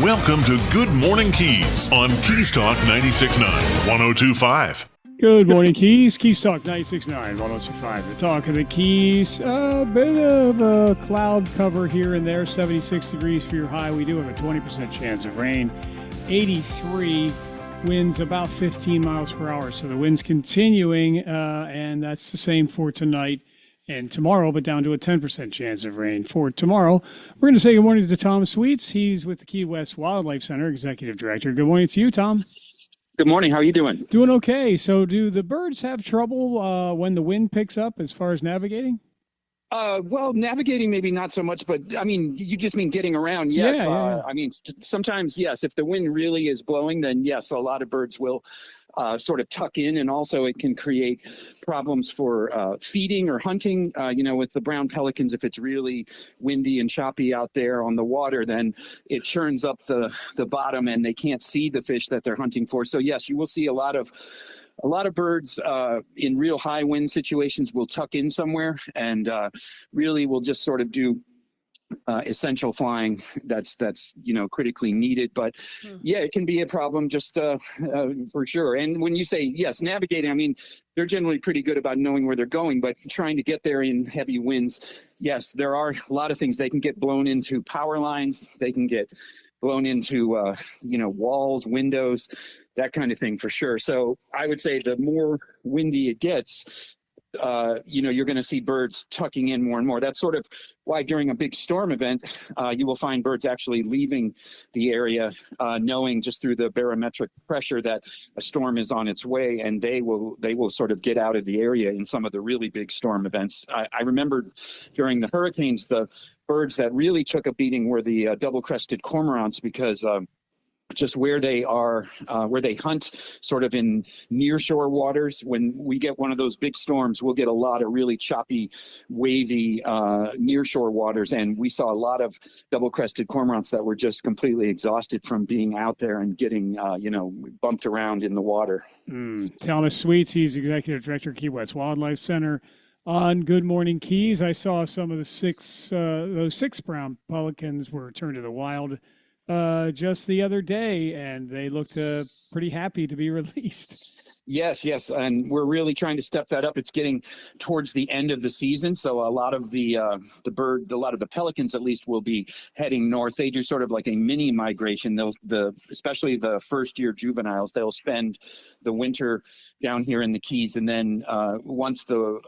Welcome to Good Morning Keys on Keys Talk 96.9, 102.5. Good morning, Keys. Keys Talk 96.9, 102.5. The talk of the Keys. A bit of a cloud cover here and there. 76 degrees for your high. We do have a 20% chance of rain. 83 winds about 15 miles per hour. So the wind's continuing, and that's the same for tonight and tomorrow, but down to a 10% chance of rain for tomorrow. We're going to say good morning to Tom Sweets. He's with the Key West Wildlife Center, Executive Director. Good morning to you, Tom. Good morning. How are you doing? Doing okay. So do the birds have trouble when the wind picks up as far as navigating? Well, navigating maybe not so much, but I mean, you just mean getting around. Yes. Yeah. I mean, sometimes, yes, if the wind really is blowing, then yes, a lot of birds will sort of tuck in, and also it can create problems for feeding or hunting. With the brown pelicans, if it's really windy and choppy out there on the water, then it churns up the bottom and they can't see the fish that they're hunting for. So yes, you will see a lot of birds in real high wind situations will tuck in somewhere and really will just sort of do essential flying that's critically needed. But yeah, it can be a problem just for sure. And when you say yes, navigating, I mean, they're generally pretty good about knowing where they're going, but trying to get there in heavy winds, yes, there are a lot of things. They can get blown into power lines, they can get blown into walls, windows, that kind of thing for sure. So I would say the more windy it gets, you're going to see birds tucking in more and more. That's sort of why during a big storm event, you will find birds actually leaving the area, knowing just through the barometric pressure that a storm is on its way, and they will sort of get out of the area in some of the really big storm events. I remember during the hurricanes, the birds that really took a beating were the double-crested cormorants, because just where they are, where they hunt sort of in nearshore waters. When we get one of those big storms, we'll get a lot of really choppy, wavy nearshore waters. And we saw a lot of double-crested cormorants that were just completely exhausted from being out there and getting, bumped around in the water. Thomas Sweets, he's Executive Director of Key West Wildlife Center. On Good Morning Keys, I saw some of those six brown pelicans were returned to the wild just the other day, and they looked pretty happy to be released. Yes, and we're really trying to step that up. It's getting towards the end of the season, so a lot of the pelicans at least will be heading north. They do sort of like a mini migration. Especially the first year juveniles, they'll spend the winter down here in the Keys, and then once the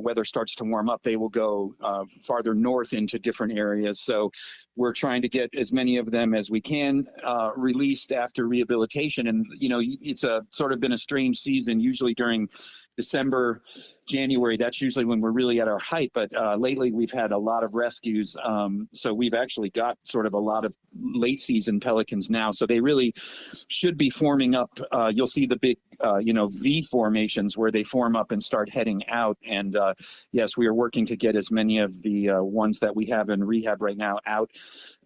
weather starts to warm up, they will go farther north into different areas. So we're trying to get as many of them as we can released after rehabilitation, and it's sort of been a strange season. Usually during December, January, that's usually when we're really at our height. But lately we've had a lot of rescues. So we've actually got sort of a lot of late season pelicans now. So they really should be forming up. You'll see the big, V formations where they form up and start heading out. And yes, we are working to get as many of the ones that we have in rehab right now out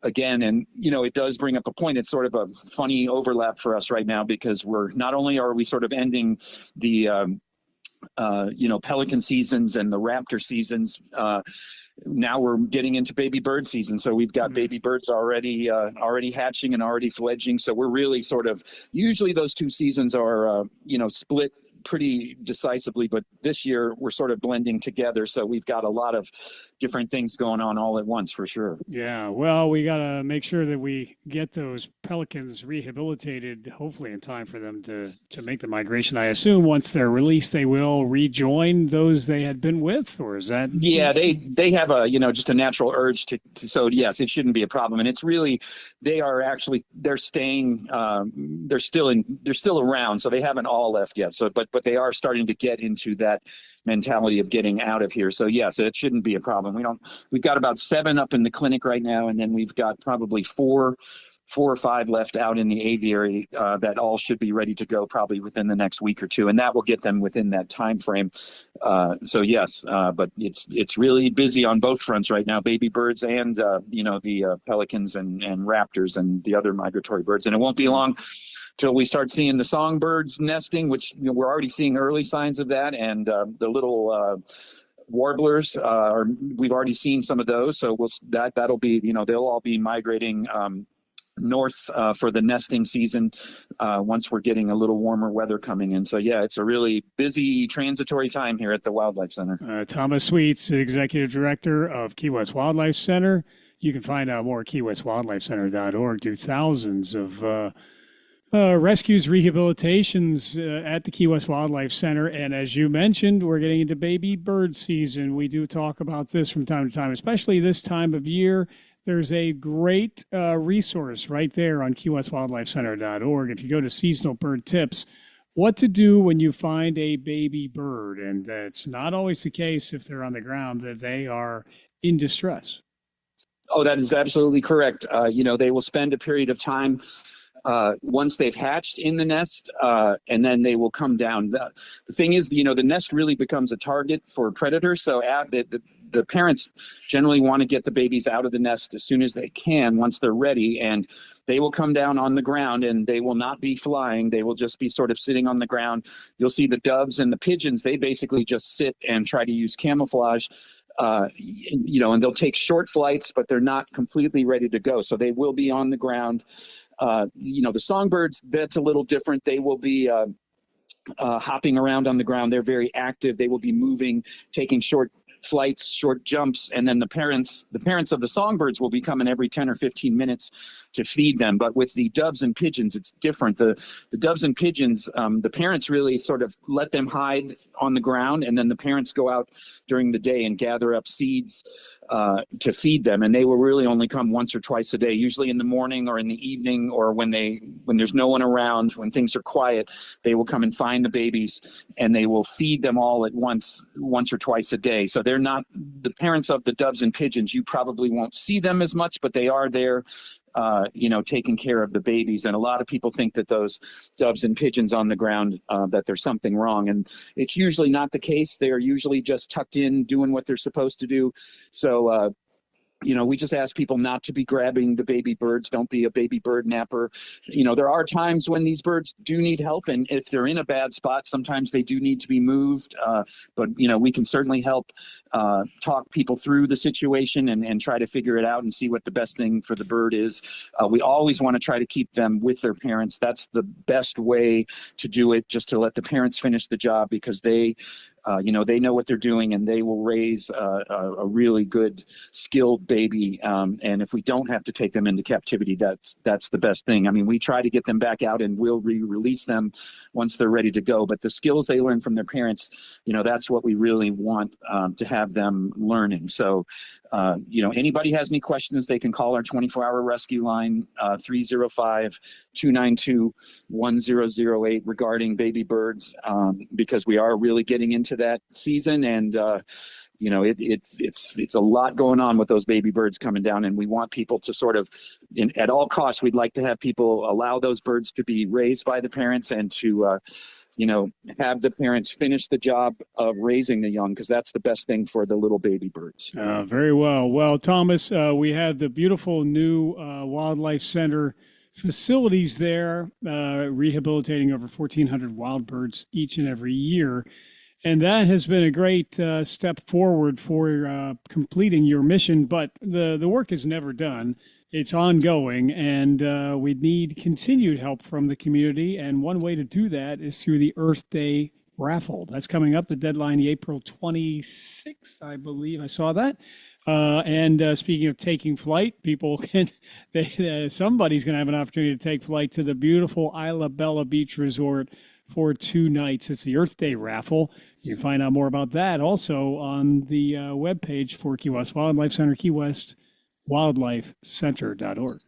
again. And, it does bring up a point. It's sort of a funny overlap for us right now, because not only are we sort of ending the pelican seasons and the raptor seasons. Now we're getting into baby bird season. So we've got baby birds already hatching and already fledging. So we're really sort of, usually those two seasons are, split pretty decisively, but this year we're sort of blending together. So we've got a lot of different things going on all at once for sure. Yeah, well, we got to make sure that we get those pelicans rehabilitated, hopefully in time for them to make the migration. I assume once they're released, they will rejoin those they had been with, or is that? Yeah, they have a, just a natural urge to, so yes, it shouldn't be a problem. And it's really, they're staying, they're still around. So they haven't all left yet. So, but they are starting to get into that mentality of getting out of here. So yes, it shouldn't be a problem. We've got about 7 up in the clinic right now, and then we've got probably 4 or 5 left out in the aviary that all should be ready to go probably within the next week or two, and that will get them within that time frame. So yes, but it's really busy on both fronts right now, baby birds and the pelicans and raptors and the other migratory birds. And it won't be long till we start seeing the songbirds nesting, which we're already seeing early signs of that, and the little warblers we've already seen some of those. So that'll be they'll all be migrating north for the nesting season once we're getting a little warmer weather coming in. So yeah, it's a really busy transitory time here at the Wildlife Center. Thomas Sweets, Executive Director of Key West Wildlife Center. You can find out more at keywestwildlifecenter.org. Do thousands of rescues, rehabilitations at the Key West Wildlife Center. And as you mentioned, we're getting into baby bird season. We do talk about this from time to time, especially this time of year. There's a great resource right there on keywestwildlifecenter.org. If you go to seasonal bird tips, what to do when you find a baby bird. And it's not always the case if they're on the ground that they are in distress. Oh, that is absolutely correct. They will spend a period of time once they've hatched in the nest, and then they will come down. The thing is, the nest really becomes a target for predators. So the parents generally want to get the babies out of the nest as soon as they can once they're ready, and they will come down on the ground, and they will not be flying. They will just be sort of sitting on the ground. You'll see the doves and the pigeons, they basically just sit and try to use camouflage. And they'll take short flights, but they're not completely ready to go. So they will be on the ground. The songbirds, that's a little different. They will be hopping around on the ground. They're very active. They will be moving, taking short flights, short jumps, and then the parents of the songbirds will be coming every 10 or 15 minutes to feed them. But with the doves and pigeons, it's different. The doves and pigeons, the parents really sort of let them hide on the ground, and then the parents go out during the day and gather up seeds to feed them. And they will really only come once or twice a day, usually in the morning or in the evening, or when there's no one around, when things are quiet, they will come and find the babies, and they will feed them all at once or twice a day. So they're not the parents of the doves and pigeons. You probably won't see them as much, but they are there taking care of the babies. And a lot of people think that those doves and pigeons on the ground, that there's something wrong. And it's usually not the case. They are usually just tucked in, doing what they're supposed to do. So, we just ask people not to be grabbing the baby birds. Don't be a baby bird napper. There are times when these birds do need help. And if they're in a bad spot, sometimes they do need to be moved. But we can certainly help talk people through the situation and try to figure it out and see what the best thing for the bird is. We always want to try to keep them with their parents. That's the best way to do it, just to let the parents finish the job, because they know what they're doing, and they will raise a really good, skilled baby. And if we don't have to take them into captivity, that's the best thing. I mean, we try to get them back out, and we'll release them once they're ready to go. But the skills they learn from their parents, that's what we really want to have them learning. So, anybody has any questions, they can call our 24-hour rescue line, 305-292-1008 regarding baby birds, because we are really getting into that season, and it's a lot going on with those baby birds coming down, and we want people to sort of, at all costs, we'd like to have people allow those birds to be raised by the parents, and to have the parents finish the job of raising the young, because that's the best thing for the little baby birds. Very well. Well, Thomas, we have the beautiful new Wildlife Center facilities there, rehabilitating over 1,400 wild birds each and every year. And that has been a great step forward for completing your mission. But the work is never done. It's ongoing, and we need continued help from the community. And one way to do that is through the Earth Day raffle. That's coming up. The deadline, April 26th, I believe. I saw that. And speaking of taking flight, people can, somebody's going to have an opportunity to take flight to the beautiful Isla Bella Beach Resort for 2 nights. It's the Earth Day raffle. You can find out more about that also on the webpage for Key West Wildlife Center, keywestwildlifecenter.org.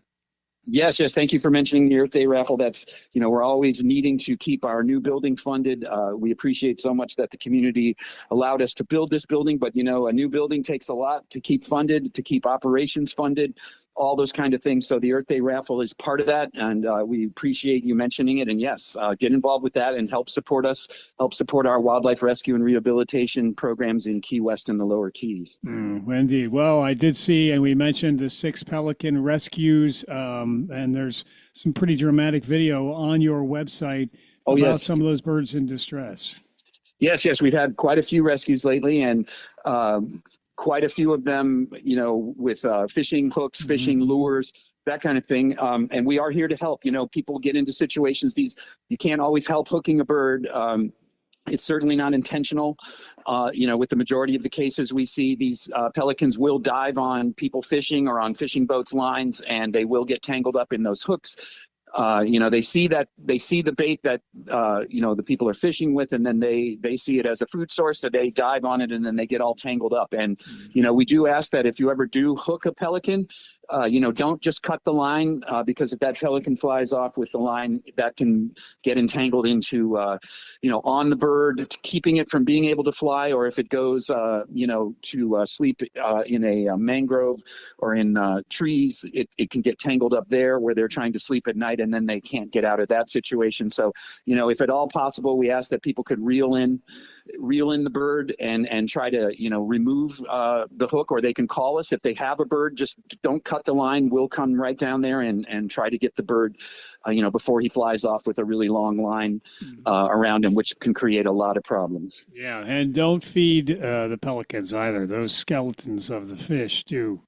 Yes. Thank you for mentioning the Earth Day raffle. That's, we're always needing to keep our new building funded. We appreciate so much that the community allowed us to build this building, but a new building takes a lot to keep funded, to keep operations funded, all those kind of things. So the Earth Day raffle is part of that, and we appreciate you mentioning it. And yes, get involved with that and help support us, help support our wildlife rescue and rehabilitation programs in Key West and the Lower Keys. Indeed. Well, I did see, and we mentioned the 6 pelican rescues, and there's some pretty dramatic video on your website about some of those birds in distress. Yes, we've had quite a few rescues lately, and quite a few of them, with fishing hooks, fishing lures, that kind of thing. And we are here to help. People get into situations. You can't always help hooking a bird. It's certainly not intentional. With the majority of the cases we see, these pelicans will dive on people fishing or on fishing boats' lines, and they will get tangled up in those hooks. They see the bait that, the people are fishing with, and then they see it as a food source, so they dive on it, and then they get all tangled up. And, we do ask that if you ever do hook a pelican, don't just cut the line, because if that pelican flies off with the line, that can get entangled into, on the bird, keeping it from being able to fly, or if it goes, to sleep in a mangrove or in trees, it can get tangled up there where they're trying to sleep at night, and then they can't get out of that situation. So, if at all possible, we ask that people could reel in the bird and try to, remove the hook, or they can call us if they have a bird. Just don't cut the line. We'll come right down there and try to get the bird, before he flies off with a really long line around him, which can create a lot of problems. Yeah, and don't feed the pelicans either. Those skeletons of the fish do,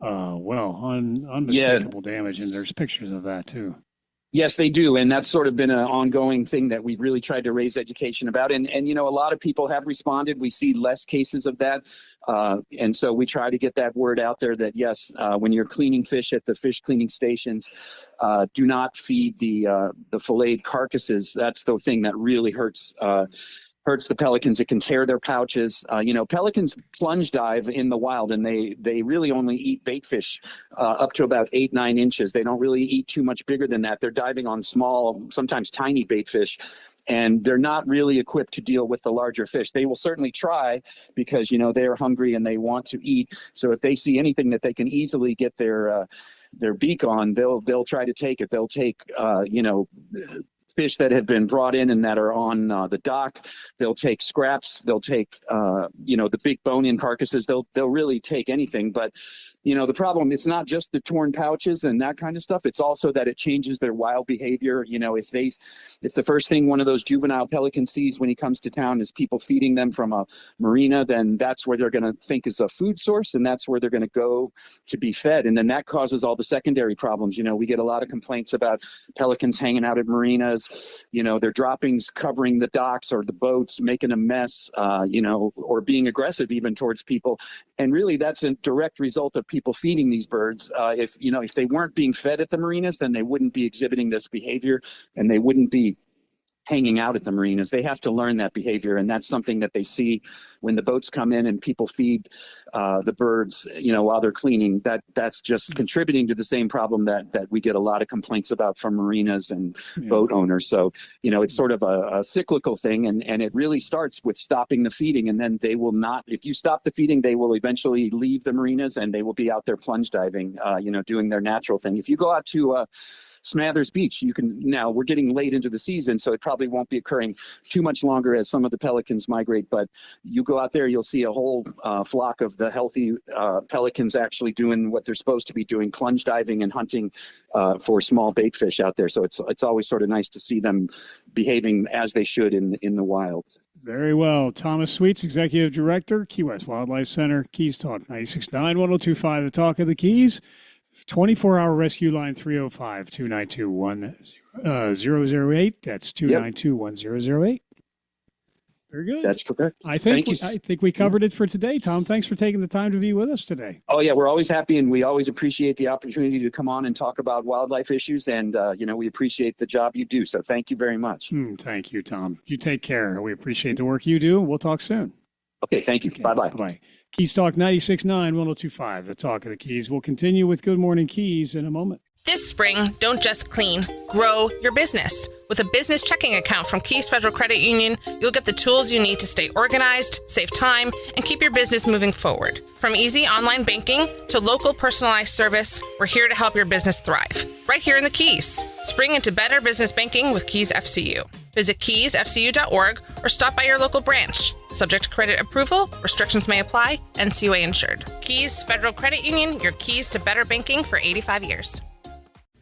unmistakable damage, and there's pictures of that too. Yes, they do. And that's sort of been an ongoing thing that we've really tried to raise education about. And a lot of people have responded. We see less cases of that. And so we try to get that word out there that, yes, when you're cleaning fish at the fish cleaning stations, do not feed the filleted carcasses. That's the thing that really hurts the pelicans. It can tear their pouches. Pelicans plunge dive in the wild, and they really only eat bait fish up to about 8-9 inches. They don't really eat too much bigger than that. They're diving on small, sometimes tiny bait fish, and they're not really equipped to deal with the larger fish. They will certainly try because, they're hungry and they want to eat. So if they see anything that they can easily get their beak on, they'll try to take it. They'll take, fish that have been brought in and that are on the dock. They'll take scraps. They'll take, the big bone-in carcasses. They'll really take anything. But, the problem, it's not just the torn pouches and that kind of stuff. It's also that it changes their wild behavior. If the first thing one of those juvenile pelicans sees when he comes to town is people feeding them from a marina, then that's where they're going to think is a food source, and that's where they're going to go to be fed. And then that causes all the secondary problems. We get a lot of complaints about pelicans hanging out at marinas, their droppings covering the docks or the boats, making a mess, or being aggressive even towards people. And really, that's a direct result of people feeding these birds. If they weren't being fed at the marinas, then they wouldn't be exhibiting this behavior, and they wouldn't be hanging out at the marinas. They have to learn that behavior, and that's something that they see when the boats come in and people feed the birds, while they're cleaning. That's just contributing to the same problem that we get a lot of complaints about from marinas and boat owners. So, it's sort of a cyclical thing, and it really starts with stopping the feeding, and then they will not, if you stop the feeding, they will eventually leave the marinas and they will be out there plunge diving, doing their natural thing. If you go out to Smathers Beach, now we're getting late into the season, so it probably won't be occurring too much longer as some of the pelicans migrate, but you go out there, you'll see a whole flock of the healthy pelicans actually doing what they're supposed to be doing, plunge diving and hunting for small bait fish out there. So it's always sort of nice to see them behaving as they should in the wild. Very well. Thomas Sweets, Executive Director, Key West Wildlife Center, Keys Talk 96.9, 102.5, the Talk of the Keys. 24-hour rescue line 305-292-1008. That's 292-1008. Very good. That's correct. I think we covered it for today, Tom. Thanks for taking the time to be with us today. Oh, yeah, we're always happy, and we always appreciate the opportunity to come on and talk about wildlife issues, and, we appreciate the job you do. So thank you very much. Thank you, Tom. You take care. We appreciate the work you do. We'll talk soon. Okay, thank you. Okay, bye-bye. Bye-bye. Keys Talk 96.9, 102.5, the Talk of the Keys. We'll continue with Good Morning Keys in a moment. This spring, don't just clean, grow your business. With a business checking account from Keys Federal Credit Union, you'll get the tools you need to stay organized, save time, and keep your business moving forward. From easy online banking to local personalized service, we're here to help your business thrive. Right here in the Keys. Spring into better business banking with Keys FCU. Visit keysfcu.org or stop by your local branch. Subject to credit approval, restrictions may apply, NCUA insured. Keys Federal Credit Union, your keys to better banking for 85 years.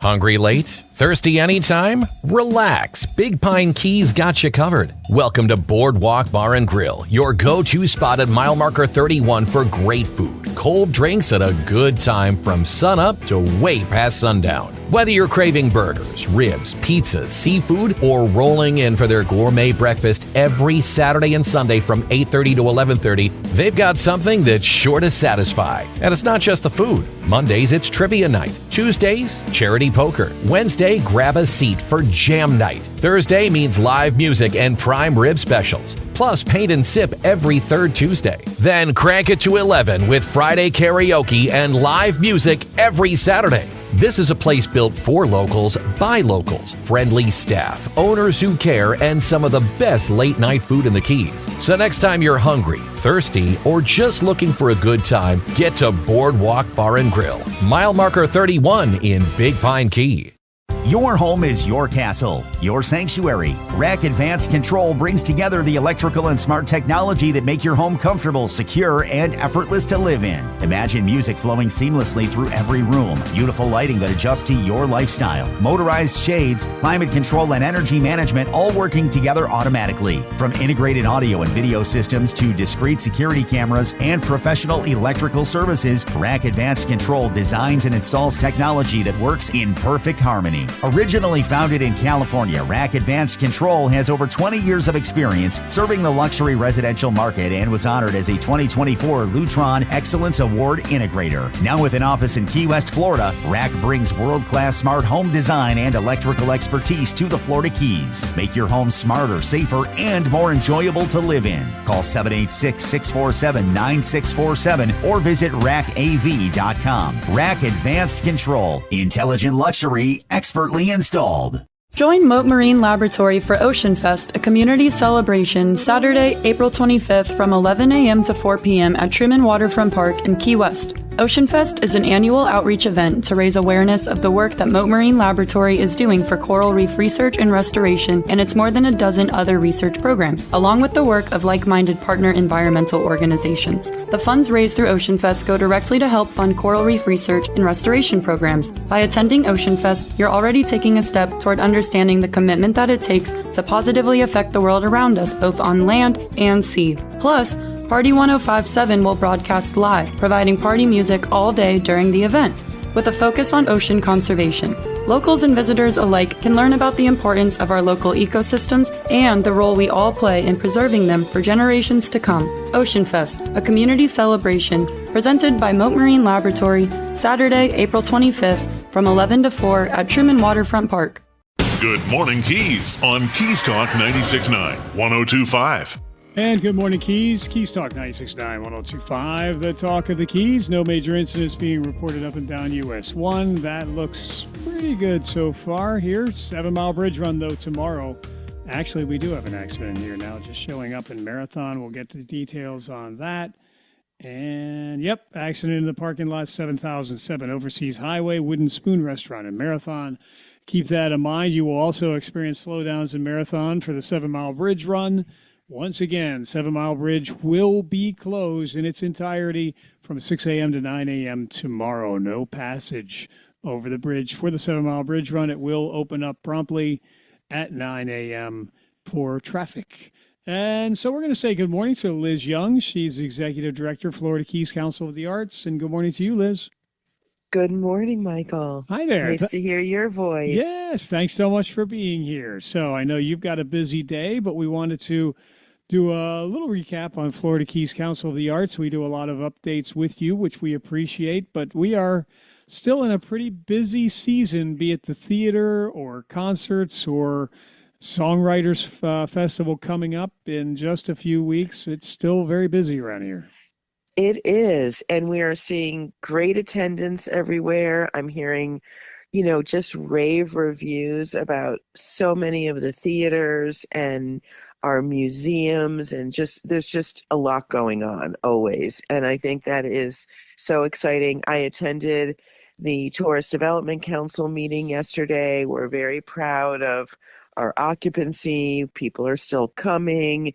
Hungry late? Thirsty anytime? Relax. Big Pine Keys got you covered. Welcome to Boardwalk Bar and Grill, your go-to spot at mile marker 31 for great food. cold drinks at a good time from sunup to way past sundown. Whether you're craving burgers, ribs, pizzas, seafood, or rolling in for their gourmet breakfast every Saturday and Sunday from 8:30 to 11:30, they've got something that's sure to satisfy. And it's not just the food. Mondays, it's trivia night. Tuesdays, charity poker. Wednesday, grab a seat for jam night. Thursday means live music and prime rib specials. Plus, paint and sip every third Tuesday. Then crank it to 11 with Friday karaoke and live music every Saturday. This is a place built for locals, by locals, friendly staff, owners who care, and some of the best late night food in the Keys. So next time you're hungry, thirsty, or just looking for a good time, get to Boardwalk Bar and Grill, mile marker 31 in Big Pine Key. Your home is your castle, your sanctuary. Rack Advanced Control brings together the electrical and smart technology that make your home comfortable, secure, and effortless to live in. Imagine music flowing seamlessly through every room, beautiful lighting that adjusts to your lifestyle, motorized shades, climate control, and energy management all working together automatically. From integrated audio and video systems to discrete security cameras and professional electrical services, Rack Advanced Control designs and installs technology that works in perfect harmony. Originally founded in California, Rack Advanced Control has over 20 years of experience serving the luxury residential market and was honored as a 2024 Lutron Excellence Award Integrator. Now with an office in Key West, Florida, Rack brings world-class smart home design and electrical expertise to the Florida Keys. Make your home smarter, safer, and more enjoyable to live in. Call 786-647-9647 or visit rackav.com. Rack Advanced Control. Intelligent luxury, expertly installed. Join Moat Marine Laboratory for Ocean Fest, a community celebration, Saturday, April 25th from 11 a.m. to 4 p.m. at Truman Waterfront Park in Key West. Ocean Fest is an annual outreach event to raise awareness of the work that Moat Marine Laboratory is doing for coral reef research and restoration and its more than a dozen other research programs, along with the work of like-minded partner environmental organizations. The funds raised through Ocean Fest go directly to help fund coral reef research and restoration programs. By attending Ocean Fest, you're already taking a step toward understanding the commitment that it takes to positively affect the world around us, both on land and sea. Plus, Party 1057 will broadcast live, providing party music all day during the event, with a focus on ocean conservation. Locals and visitors alike can learn about the importance of our local ecosystems and the role we all play in preserving them for generations to come. Ocean Fest, a community celebration presented by Moat Marine Laboratory, Saturday, April 25th from 11 to 4 at Truman Waterfront Park. Good morning, Keys on Keys Talk 96.9, 102.5. And good morning, Keys. Keys Talk 96.9, 102.5. The talk of the Keys. No major incidents being reported up and down US 1. That looks pretty good so far here. 7 Mile Bridge Run, though, tomorrow. Actually, we do have an accident here now, just showing up in Marathon. We'll get to the details on that. And, yep, accident in the parking lot, 7007 Overseas Highway, Wooden Spoon Restaurant in Marathon. Keep that in mind. You will also experience slowdowns in Marathon for the 7 Mile Bridge Run. Once again, 7 Mile Bridge will be closed in its entirety from 6 a.m. to 9 a.m. tomorrow. No passage over the bridge for the 7 Mile Bridge Run. It will open up promptly at 9 a.m. for traffic. And so we're going to say good morning to Liz Young. She's Executive Director, Florida Keys Council of the Arts. And good morning to you, Liz. Good morning, Michael. Hi there. Nice to hear your voice. Yes, thanks so much for being here. So I know you've got a busy day, but we wanted to do a little recap on Florida Keys Council of the Arts. We do a lot of updates with you, which we appreciate, but we are still in a pretty busy season, be it the theater or concerts or Songwriters Festival coming up in just a few weeks. It's still very busy around here. It is, and we are seeing great attendance everywhere. I'm hearing, just rave reviews about so many of the theaters and our museums, and there's just a lot going on always. And I think that is so exciting. I attended the Tourist Development Council meeting yesterday. We're very proud of our occupancy. People are still coming.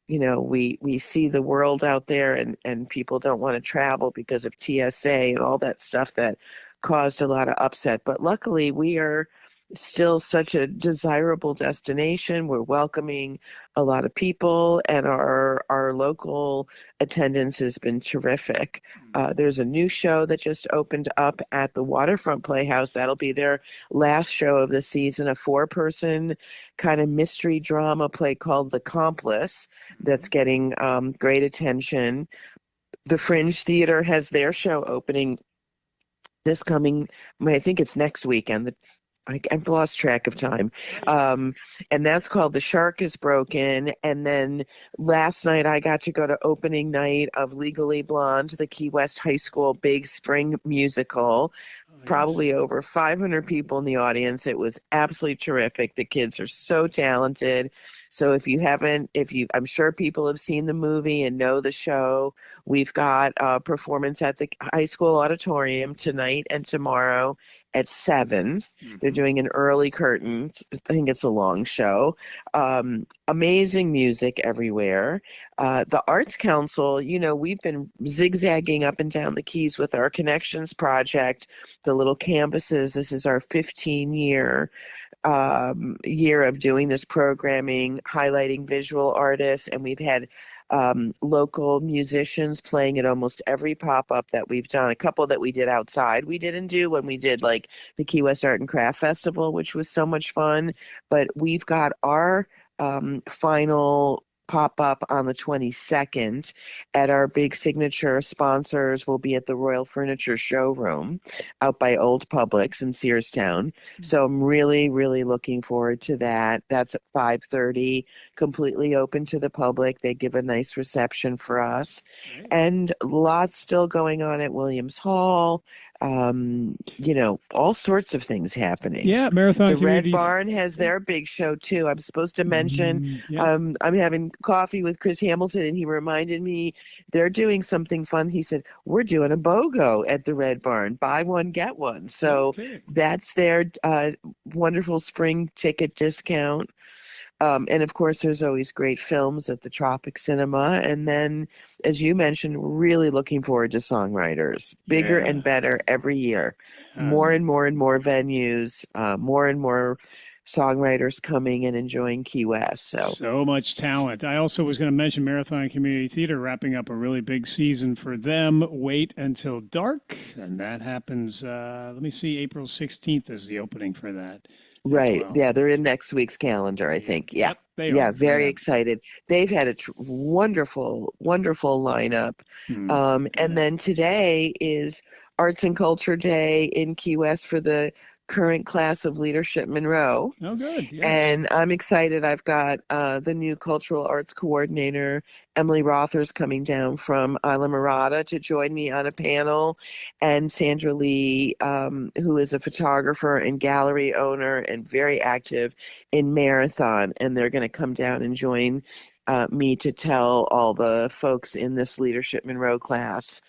We see the world out there, and people don't want to travel because of TSA and all that stuff that caused a lot of upset. But luckily, we are still such a desirable destination. We're welcoming a lot of people, and our local attendance has been terrific. There's a new show that just opened up at the Waterfront Playhouse. That'll be their last show of the season, a 4-person kind of mystery drama play called The Accomplice that's getting great attention. The Fringe Theater has their show opening this coming, I think it's next weekend. I've lost track of time. And that's called The Shark is Broken. And then last night I got to go to opening night of Legally Blonde, the Key West High School Big Spring musical. Probably over 500 people in the audience. It was absolutely terrific. The kids are so talented. So if you haven't, I'm sure people have seen the movie and know the show. We've got a performance at the high school auditorium tonight and tomorrow at 7. They're doing an early curtain. I think it's a long show. Amazing music everywhere. The Arts Council, we've been zigzagging up and down the Keys with our Connections project, the little campuses. This is our 15-year year of doing this programming, highlighting visual artists, and we've had local musicians playing at almost every pop-up that we've done. A couple that we did outside we didn't do when we did like the Key West Art and Craft Festival, which was so much fun. But we've got our final pop-up on the 22nd at our big signature sponsors. Will be at the Royal Furniture Showroom out by Old Publix in Searstown. So I'm really, really looking forward to that. That's at 5:30, completely open to the public. They give a nice reception for us. Right. And lots still going on at Williams Hall. All sorts of things happening. Yeah, Marathon The Community. Red Barn has their big show too. I'm supposed to mention, Yeah. I'm having coffee with Chris Hamilton, and he reminded me they're doing something fun. He said, we're doing a BOGO at the Red Barn, buy one, get one. So Okay. that's their wonderful spring ticket discount. And of course, there's always great films at the Tropic Cinema. And then, as you mentioned, really looking forward to songwriters. Bigger Yeah. and better every year. More and more and more venues, more and more songwriters coming and enjoying Key West. So much talent. I also was going to mention Marathon Community Theater wrapping up a really big season for them. Wait Until Dark. And that happens, let me see, April 16th is the opening for that. Right. well. Yeah, they're in next week's calendar, I think. Yeah. Yep, they Yeah, are. very Yeah. excited. They've had a wonderful, wonderful lineup. And then today is Arts and Culture Day in Key West for the current class of Leadership Monroe. Oh, good. Yes. And I'm excited. I've got the new cultural arts coordinator, Emily Rothers, coming down from Isla Mirada to join me on a panel, and Sandra Lee, who is a photographer and gallery owner and very active in Marathon. And they're going to come down and join me to tell all the folks in this Leadership Monroe class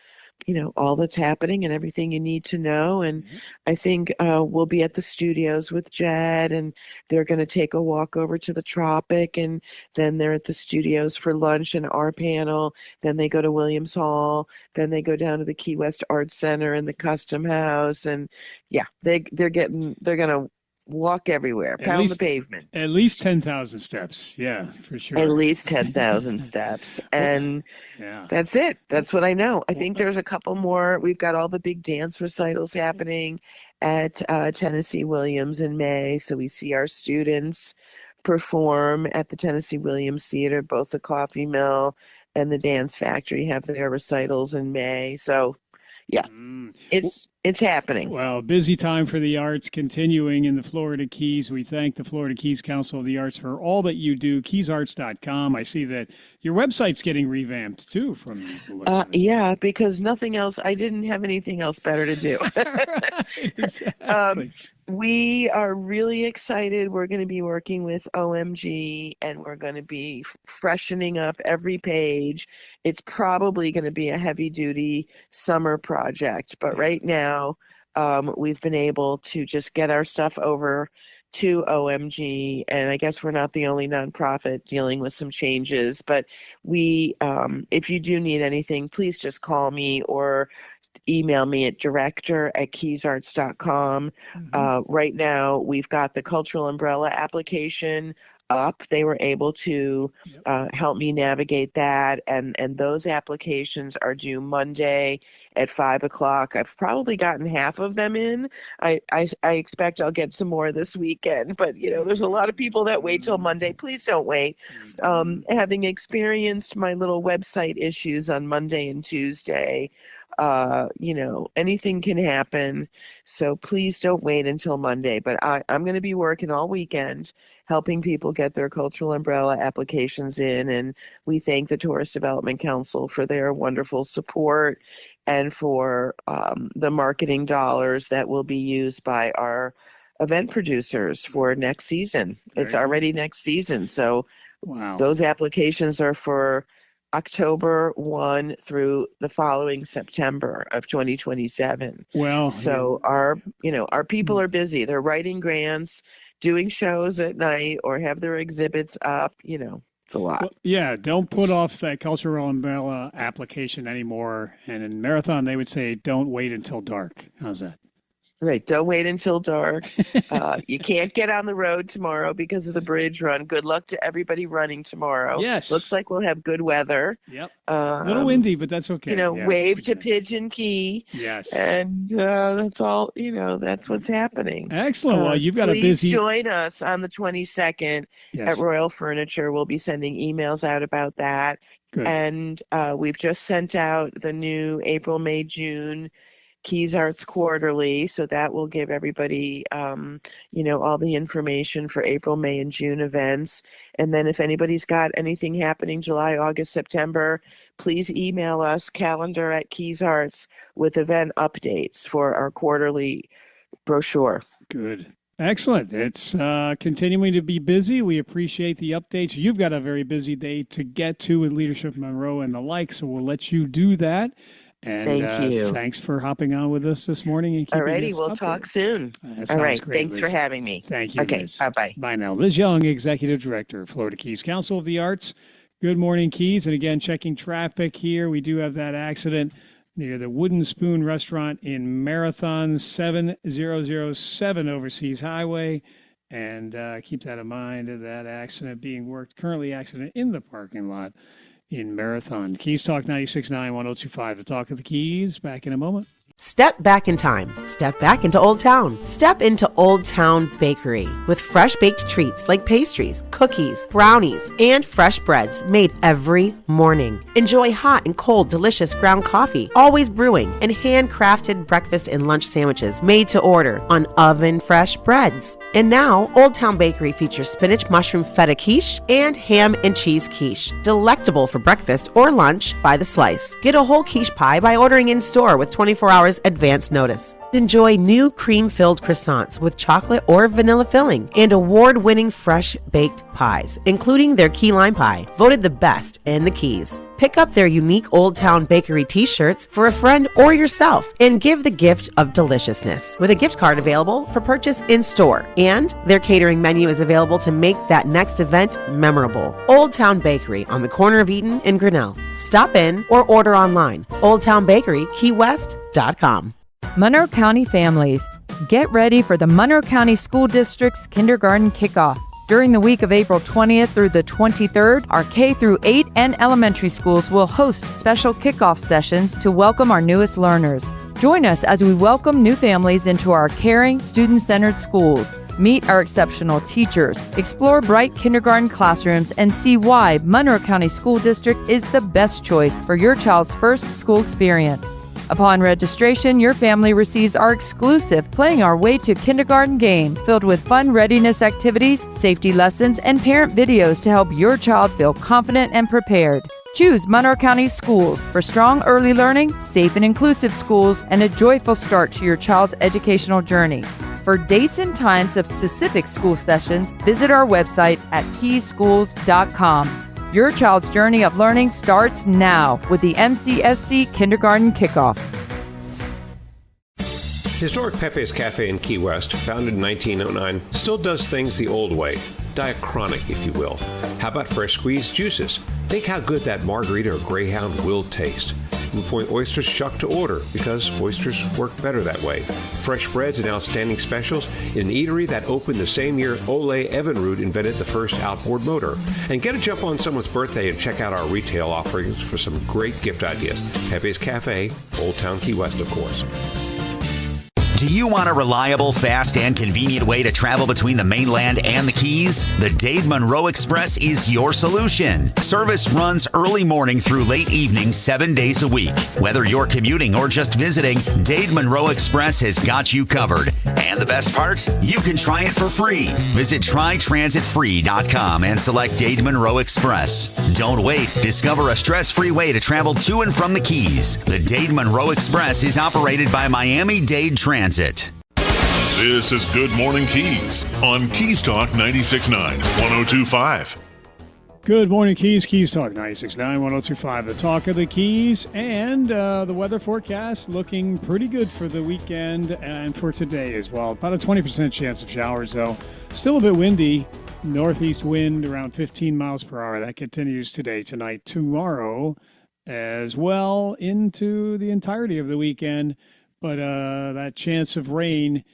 all that's happening and everything you need to know. And I think we'll be at the studios with Jed, and they're going to take a walk over to the Tropic, and then they're at the studios for lunch and our panel. Then they go to Williams Hall. Then they go down to the Key West Arts Center and the Custom House. And yeah, they're going to walk everywhere, pound the pavement. At least 10,000 steps. Yeah, for sure. At least 10,000 steps. And Yeah. that's it. That's what I know. I think there's a couple more. We've got all the big dance recitals happening at Tennessee Williams in May. So we see our students perform at the Tennessee Williams Theater. Both the Coffee Mill and the Dance Factory have their recitals in May. So yeah, it's happening. Well, busy time for the arts continuing in the Florida Keys. We thank the Florida Keys Council of the Arts for all that you do. KeysArts.com. I see that your website's getting revamped too from the looks of it. Yeah, because nothing else. I didn't have anything else better to do. Exactly. We are really excited. We're going to be working with OMG, and we're going to be freshening up every page. It's probably going to be a heavy duty summer project, but right now we've been able to just get our stuff over to OMG, and I guess we're not the only nonprofit dealing with some changes, but we if you do need anything, please just call me or email me at director@keysarts.com. Right now, we've got the Cultural Umbrella application up. They were able to help me navigate that, and those applications are due Monday at 5:00. I've probably gotten half of them in. I expect I'll get some more this weekend, but there's a lot of people that wait till Monday. Please don't wait. Having experienced my little website issues on Monday and Tuesday, anything can happen. So please don't wait until Monday. But I'm going to be working all weekend helping people get their Cultural Umbrella applications in. And we thank the Tourist Development Council for their wonderful support and for the marketing dollars that will be used by our event producers for next season. It's already next season. So those applications are for October 1 through the following September of 2027. Well, so our people are busy. They're writing grants, doing shows at night, or have their exhibits up. It's a lot. Well, don't put off that Cultural Umbrella application anymore. And in Marathon, they would say, don't wait until dark. How's that? Right. Don't wait until dark. You can't get on the road tomorrow because of the bridge run. Good luck to everybody running tomorrow. Yes. Looks like we'll have good weather. Yep. A little windy, but that's okay. Wave to Pigeon Key. Yes. And that's all, that's what's happening. Excellent. Well, you've got a busy. Please join us on the 22nd at Royal Furniture. We'll be sending emails out about that. Good. And we've just sent out the new April, May, June Keys Arts Quarterly, so that will give everybody, all the information for April, May, and June events. And then if anybody's got anything happening July, August, September, please email us, calendar@keysarts, with event updates for our quarterly brochure. Good. Excellent. It's continuing to be busy. We appreciate the updates. You've got a very busy day to get to with Leadership Monroe and the like, so we'll let you do that. And thank you. Thanks for hopping on with us this morning. And alrighty, we'll talk soon. All right, great, thanks for having me. Thank you. Okay, Liz. bye-bye. Bye now. Liz Young, Executive Director, Florida Keys Council of the Arts. Good morning, Keys. And again, checking traffic here. We do have that accident near the Wooden Spoon Restaurant in Marathon, 7007 Overseas Highway. And keep that in mind, that accident being worked, currently accident in the parking lot in Marathon. Keys Talk 96.9, 102.5. The Talk of the Keys. Back in a moment. Step back in time. Step back into Old Town. Step into Old Town Bakery with fresh baked treats like pastries, cookies, brownies, and fresh breads made every morning. Enjoy hot and cold, delicious ground coffee, always brewing, and handcrafted breakfast and lunch sandwiches made to order on oven fresh breads. And now, Old Town Bakery features spinach mushroom feta quiche and ham and cheese quiche, delectable for breakfast or lunch by the slice. Get a whole quiche pie by ordering in store with 24 hours advance notice. Enjoy new cream-filled croissants with chocolate or vanilla filling and award-winning fresh baked pies, including their key lime pie, voted the best in the Keys. Pick up their unique Old Town Bakery t-shirts for a friend or yourself and give the gift of deliciousness with a gift card available for purchase in store. And their catering menu is available to make that next event memorable. Old Town Bakery on the corner of Eaton and Grinnell. Stop in or order online. Old Town Bakery, KeyWest.com. Monroe County families, get ready for the Monroe County School District's kindergarten kickoff. During the week of April 20th through the 23rd, our K-8 and elementary schools will host special kickoff sessions to welcome our newest learners. Join us as we welcome new families into our caring, student-centered schools. Meet our exceptional teachers, explore bright kindergarten classrooms, and see why Monroe County School District is the best choice for your child's first school experience. Upon registration, your family receives our exclusive Playing Our Way to Kindergarten game, filled with fun readiness activities, safety lessons, and parent videos to help your child feel confident and prepared. Choose Monroe County Schools for strong early learning, safe and inclusive schools, and a joyful start to your child's educational journey. For dates and times of specific school sessions, visit our website at keyschools.com. Your child's journey of learning starts now with the MCSD Kindergarten Kickoff. Historic Pepe's Cafe in Key West, founded in 1909, still does things the old way. Diachronic, if you will. How about fresh squeezed juices? Think how good that margarita or Greyhound will taste. Blue Point oysters shucked to order because oysters work better that way. Fresh breads and outstanding specials in an eatery that opened the same year Ole Evinrude invented the first outboard motor. And get a jump on someone's birthday and check out our retail offerings for some great gift ideas. Pepe's Cafe, Old Town Key West, of course. Do you want a reliable, fast, and convenient way to travel between the mainland and the Keys? The Dade Monroe Express is your solution. Service runs early morning through late evening, 7 days a week. Whether you're commuting or just visiting, Dade Monroe Express has got you covered. And the best part? You can try it for free. Visit trytransitfree.com and select Dade Monroe Express. Don't wait. Discover a stress-free way to travel to and from the Keys. The Dade Monroe Express is operated by Miami-Dade Transit. This is Good Morning Keys on Keys Talk 96.9, 102.5. Good morning, Keys. Keys Talk 96.9, 102.5. The talk of the Keys and the weather forecast looking pretty good for the weekend and for today as well. About a 20% chance of showers, though. Still a bit windy. Northeast wind around 15 miles per hour. That continues today, tonight, tomorrow, as well into the entirety of the weekend. But that chance of rain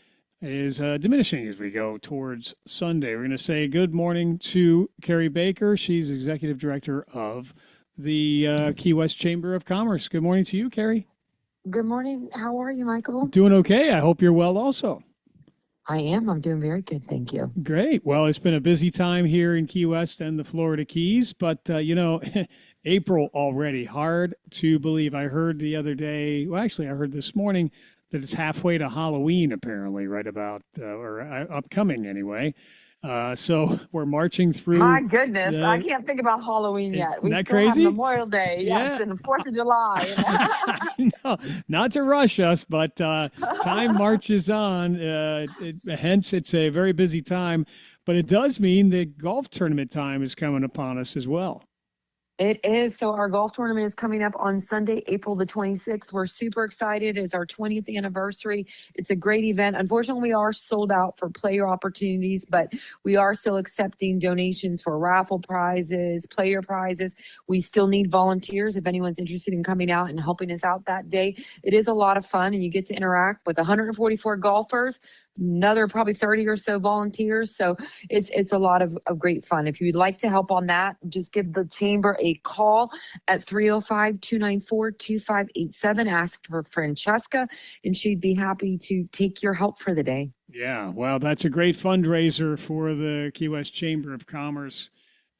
is diminishing as we go towards Sunday. We're going to say good morning to Carrie Baker. She's Executive Director of the Key West Chamber of Commerce. Good morning to you, Carrie. Good morning. How are you, Michael? Doing okay. I hope you're well also. I am. I'm doing very good. Thank you. Great. Well, it's been a busy time here in Key West and the Florida Keys, but, April already. Hard to believe. I heard the other day, well, actually, I heard this morning that it's halfway to Halloween, apparently, right about, or upcoming anyway. So we're marching through. My goodness, I can't think about Halloween yet. We that still crazy? have Memorial Day, yes, and the 4th of July. No, not to rush us, but time marches on. Hence, it's a very busy time. But it does mean that golf tournament time is coming upon us as well. It is. So our golf tournament is coming up on Sunday, April the 26th. We're super excited. It's our 20th anniversary. It's a great event. Unfortunately, we are sold out for player opportunities, but we are still accepting donations for raffle prizes, player prizes. We still need volunteers if anyone's interested in coming out and helping us out that day. It is a lot of fun, and you get to interact with 144 golfers, another probably 30 or so volunteers. So it's a lot of great fun. If you'd like to help on that, just give the chamber a call at 305-294-2587. Ask for Francesca, and she'd be happy to take your help for the day. Yeah, well, that's a great fundraiser for the Key West Chamber of Commerce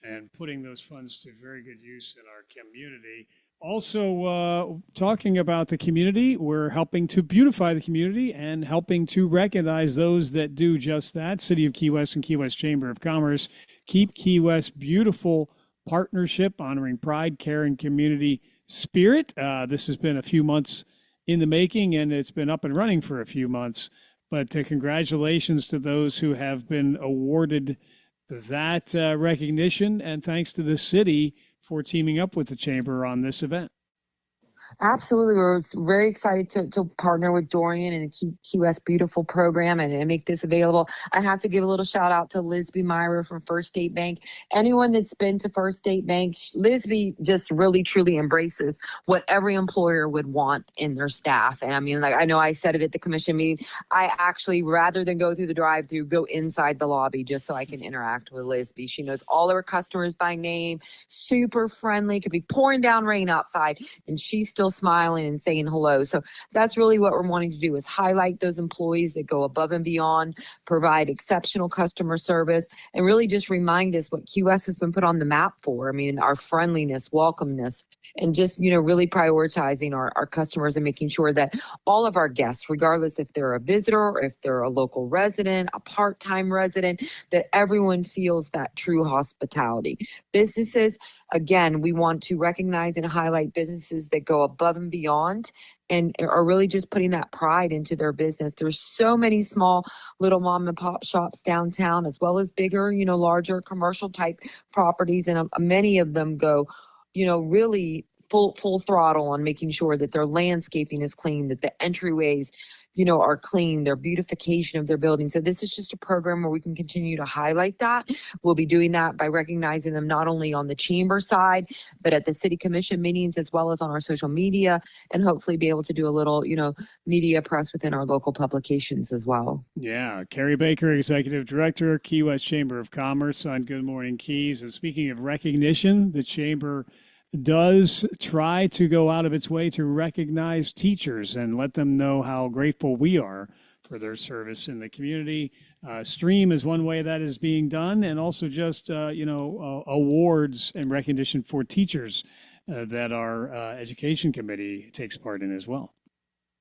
and putting those funds to very good use in our community. Also, talking about the community, we're helping to beautify the community and helping to recognize those that do just that. City of Key West and Key West Chamber of Commerce Keep Key West Beautiful partnership honoring pride, care, and community spirit. This has been a few months in the making, and it's been up and running for a few months. But congratulations to those who have been awarded that recognition, and thanks to the city for teaming up with the Chamber on this event. Absolutely. We're very excited to partner with Dorian and the Key West Beautiful program and make this available. I have to give a little shout out to Lisby Myra from First State Bank. Anyone that's been to First State Bank, Lisby just really, truly embraces what every employer would want in their staff. And I mean, like, I know I said it at the commission meeting, I actually, rather than go through the drive-through, go inside the lobby just so I can interact with Lisby. She knows all of her customers by name, super friendly, could be pouring down rain outside, and she's still smiling and saying hello. So that's really what we're wanting to do, is highlight those employees that go above and beyond, provide exceptional customer service, and really just remind us what Key West has been put on the map for. I mean, our friendliness, welcomeness, and just, really prioritizing our customers and making sure that all of our guests, regardless if they're a visitor or if they're a local resident, a part-time resident, that everyone feels that true hospitality. Businesses, again, we want to recognize and highlight businesses that go above and beyond and are really just putting that pride into their business. There's so many small little mom and pop shops downtown, as well as bigger, larger commercial type properties. And many of them go, really full throttle on making sure that their landscaping is clean, that the entryways, are clean, their beautification of their buildings. So this is just a program where we can continue to highlight that. We'll be doing that by recognizing them not only on the chamber side, but at the city commission meetings, as well as on our social media, and hopefully be able to do a little, media press within our local publications as well. Yeah. Carrie Baker, Executive Director, Key West Chamber of Commerce on Good Morning Keys. And speaking of recognition, the Chamber does try to go out of its way to recognize teachers and let them know how grateful we are for their service in the community. Stream is one way that is being done, and also just, awards and recognition for teachers that our education committee takes part in as well.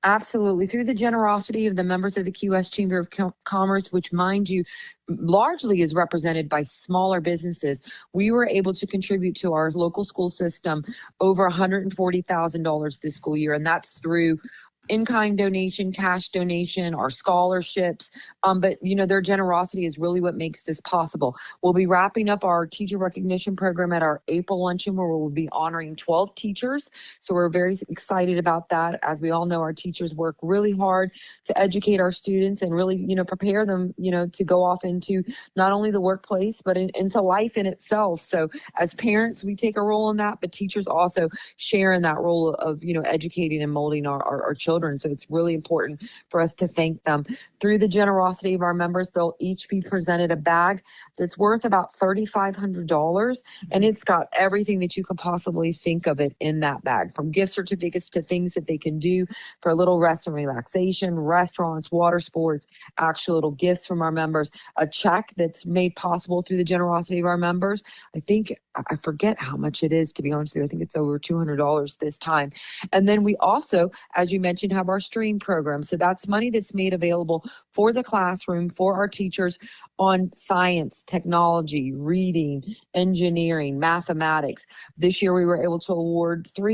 Absolutely. Through the generosity of the members of the Key West Chamber of Commerce, which, mind you, largely is represented by smaller businesses, we were able to contribute to our local school system over $140,000 this school year. And that's through in-kind donation, cash donation, our scholarships. But their generosity is really what makes this possible. We'll be wrapping up our teacher recognition program at our April luncheon, where we'll be honoring 12 teachers. So we're very excited about that. As we all know, our teachers work really hard to educate our students and really, prepare them, to go off into not only the workplace, but into life in itself. So as parents, we take a role in that, but teachers also share in that role of, educating and molding our children. So it's really important for us to thank them. Through the generosity of our members, they'll each be presented a bag that's worth about $3,500, and it's got everything that you could possibly think of it in that bag, from gift certificates to things that they can do for a little rest and relaxation, restaurants, water sports, actual little gifts from our members, a check that's made possible through the generosity of our members. I forget how much it is, to be honest with you. I think it's over $200 this time. And then we also, as you mentioned, have our stream program. So that's money that's made available for the classroom, for our teachers on science, technology, reading, engineering, mathematics. This year we were able to award four.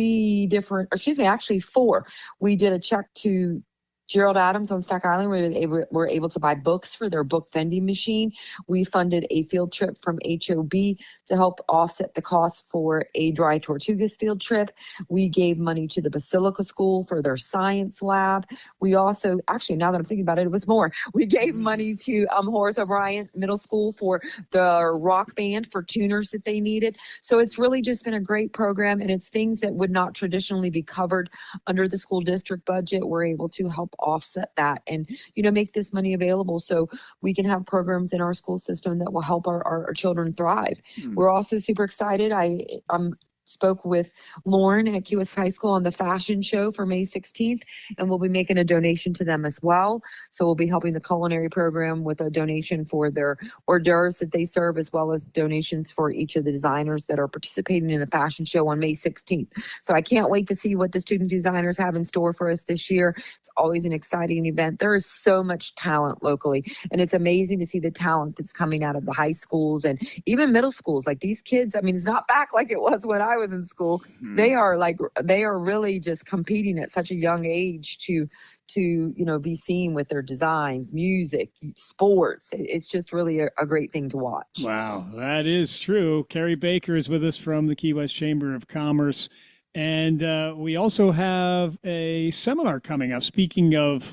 We did a check to Gerald Adams on Stack Island, where they were able to buy books for their book vending machine. We funded a field trip from HOB to help offset the cost for a Dry Tortugas field trip. We gave money to the Basilica School for their science lab. We also, actually, now that I'm thinking about it, it was more. We gave money to Horace O'Brien Middle School for the rock band for tuners that they needed. So it's really just been a great program, and it's things that would not traditionally be covered under the school district budget. We're able to help offset that and, make this money available so we can have programs in our school system that will help our children thrive. We're also super excited. I'm spoke with Lauren at Key West High School on the fashion show for May 16th, and we'll be making a donation to them as well. So we'll be helping the culinary program with a donation for their hors d'oeuvres that they serve, as well as donations for each of the designers that are participating in the fashion show on May 16th. So I can't wait to see what the student designers have in store for us this year. It's always an exciting event. There is so much talent locally, and it's amazing to see the talent that's coming out of the high schools and even middle schools. Like these kids, it's not back like it was when I was in school. They are really just competing at such a young age to be seen with their designs, music, sports. It's just really a great thing to watch. Wow, that is true. Carrie Baker is with us from the Key West Chamber of Commerce. And we also have a seminar coming up. Speaking of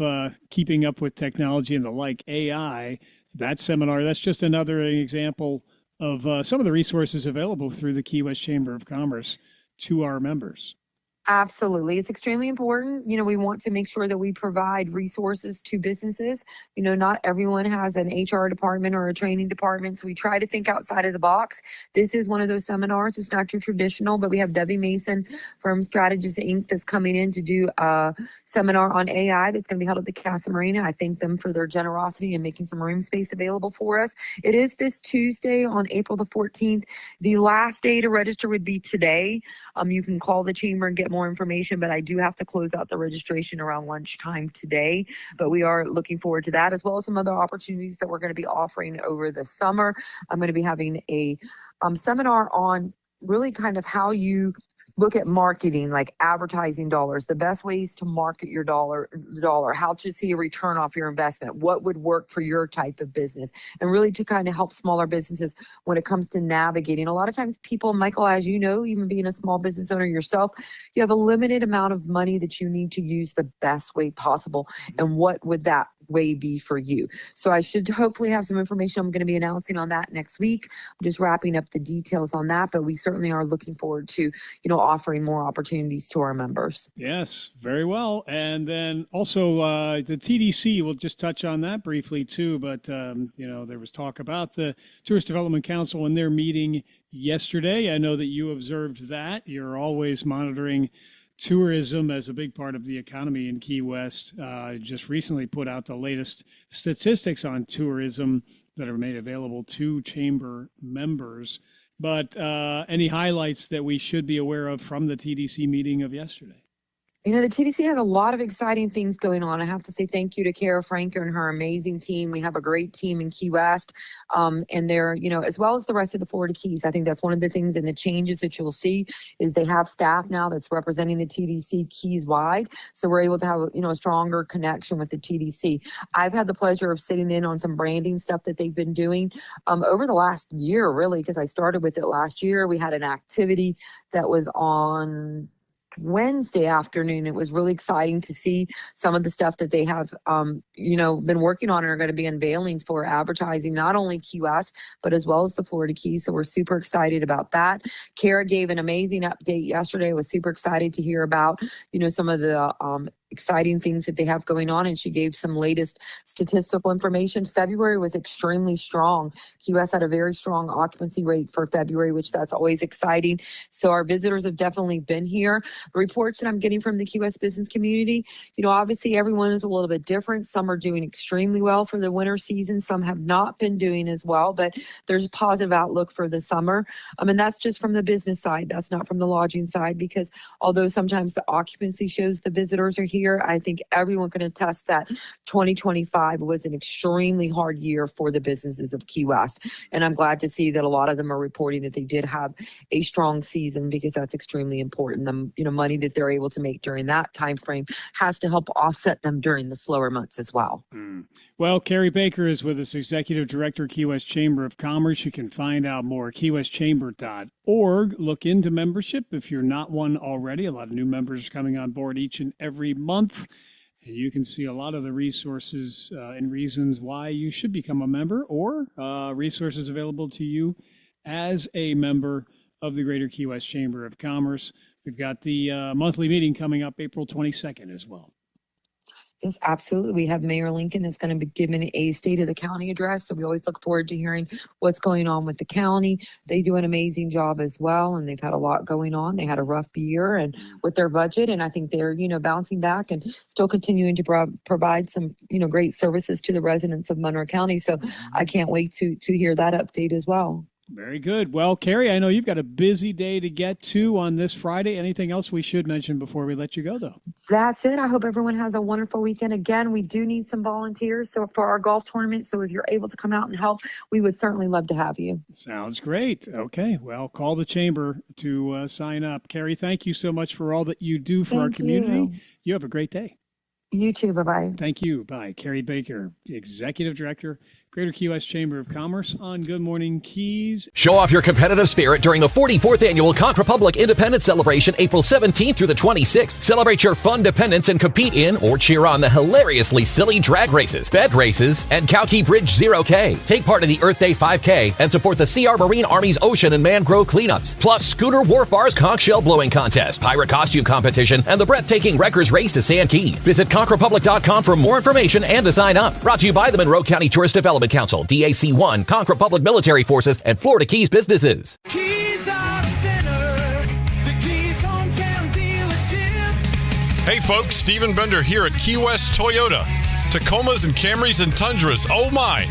keeping up with technology and the like, AI, that seminar, that's just another example of some of the resources available through the Key West Chamber of Commerce to our members. Absolutely. It's extremely important. We want to make sure that we provide resources to businesses. Not everyone has an HR department or a training department, so we try to think outside of the box. This is one of those seminars. It's not too traditional, but we have Debbie Mason from Strategist Inc. that's coming in to do a seminar on AI that's going to be held at the Casa Marina. I thank them for their generosity and making some room space available for us. It is this Tuesday on April the 14th. The last day to register would be today. You can call the chamber and get more information, but I do have to close out the registration around lunchtime today. But we are looking forward to that, as well as some other opportunities that we're going to be offering over the summer. I'm going to be having a seminar on really kind of how you look at marketing, like advertising dollars, the best ways to market your dollar, how to see a return off your investment, what would work for your type of business, and really to kind of help smaller businesses when it comes to navigating. A lot of times people, Michael, as you know, even being a small business owner yourself, you have a limited amount of money that you need to use the best way possible. And what would that way be for you? So I should hopefully have some information. I'm going to be announcing on that next week. I'm just wrapping up the details on that, but we certainly are looking forward to, offering more opportunities to our members. Yes, very well. And then also the TDC, we'll just touch on that briefly too, but there was talk about the Tourist Development Council and their meeting yesterday. I know that you observed that. You're always monitoring tourism as a big part of the economy in Key West. Just recently put out the latest statistics on tourism that are made available to chamber members. But any highlights that we should be aware of from the TDC meeting of yesterday? The TDC has a lot of exciting things going on. I have to say thank you to Kara Franker and her amazing team. We have a great team in Key West, and they're, as well as the rest of the Florida Keys. I think that's one of the things and the changes that you'll see is they have staff now that's representing the TDC Keys wide. So we're able to have, a stronger connection with the TDC. I've had the pleasure of sitting in on some branding stuff that they've been doing over the last year, really, because I started with it last year. We had an activity that was on Wednesday afternoon. It was really exciting to see some of the stuff that they have, been working on and are going to be unveiling for advertising, not only Key West, but as well as the Florida Keys. So we're super excited about that. Kara gave an amazing update yesterday. I was super excited to hear about, some of the exciting things that they have going on, and she gave some latest statistical information. February was extremely strong. Key West had a very strong occupancy rate for February, which that's always exciting. So our visitors have definitely been here. The reports that I'm getting from the Key West business community, obviously everyone is a little bit different. Some are doing extremely well for the winter season. Some have not been doing as well, but there's a positive outlook for the summer. And that's just from the business side. That's not from the lodging side, because although sometimes the occupancy shows the visitors are here, I think everyone can attest that 2025 was an extremely hard year for the businesses of Key West. And I'm glad to see that a lot of them are reporting that they did have a strong season, because that's extremely important. The money that they're able to make during that time frame has to help offset them during the slower months as well. Well, Carrie Baker is with us, Executive Director, Key West Chamber of Commerce. You can find out more at keywestchamber.org. Look into membership if you're not one already. A lot of new members coming on board each and every month. And you can see a lot of the resources and reasons why you should become a member, or resources available to you as a member of the Greater Key West Chamber of Commerce. We've got the monthly meeting coming up April 22nd as well. Yes, absolutely. We have Mayor Lincoln that's going to be giving a State of the County address. So we always look forward to hearing what's going on with the county. They do an amazing job as well, and they've had a lot going on. They had a rough year and with their budget, and I think they're, bouncing back and still continuing to provide some, great services to the residents of Monroe County. So I can't wait to hear that update as well. Very good. Well, Carrie, I know you've got a busy day to get to on this Friday. Anything else we should mention before we let you go, though? That's it. I hope everyone has a wonderful weekend. Again, we do need some volunteers for our golf tournament. So if you're able to come out and help, we would certainly love to have you. Sounds great. Okay. Well, call the chamber to sign up. Carrie, thank you so much for all that you do for our community. You have a great day. You too. Bye-bye. Thank you. Bye. Carrie Baker, Executive Director, Greater Key West Chamber of Commerce on Good Morning Keys. Show off your competitive spirit during the 44th Annual Conch Republic Independence Celebration, April 17th through the 26th. Celebrate your fun dependence and compete in or cheer on the hilariously silly drag races, bed races, and Cowkey Bridge 0K. Take part in the Earth Day 5K and support the CR Marine Army's ocean and mangrove cleanups. Plus, Scooter Wharf Bar's conch shell blowing contest, pirate costume competition, and the breathtaking Wreckers Race to Sand Key. Visit conchrepublic.com for more information and to sign up. Brought to you by the Monroe County Tourist Development Council, DAC1, Conch Republic Military Forces, and Florida Keys Businesses. Keys Auto Center, the Keys hometown dealership. Hey folks, Stephen Bender here at Key West Toyota. Tacomas and Camrys and Tundras, oh my!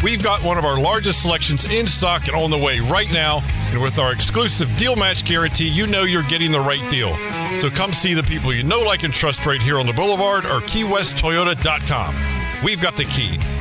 We've got one of our largest selections in stock and on the way right now. And with our exclusive deal match guarantee, you know you're getting the right deal. So come see the people you know, like, and trust right here on the Boulevard or KeyWestToyota.com. We've got the keys.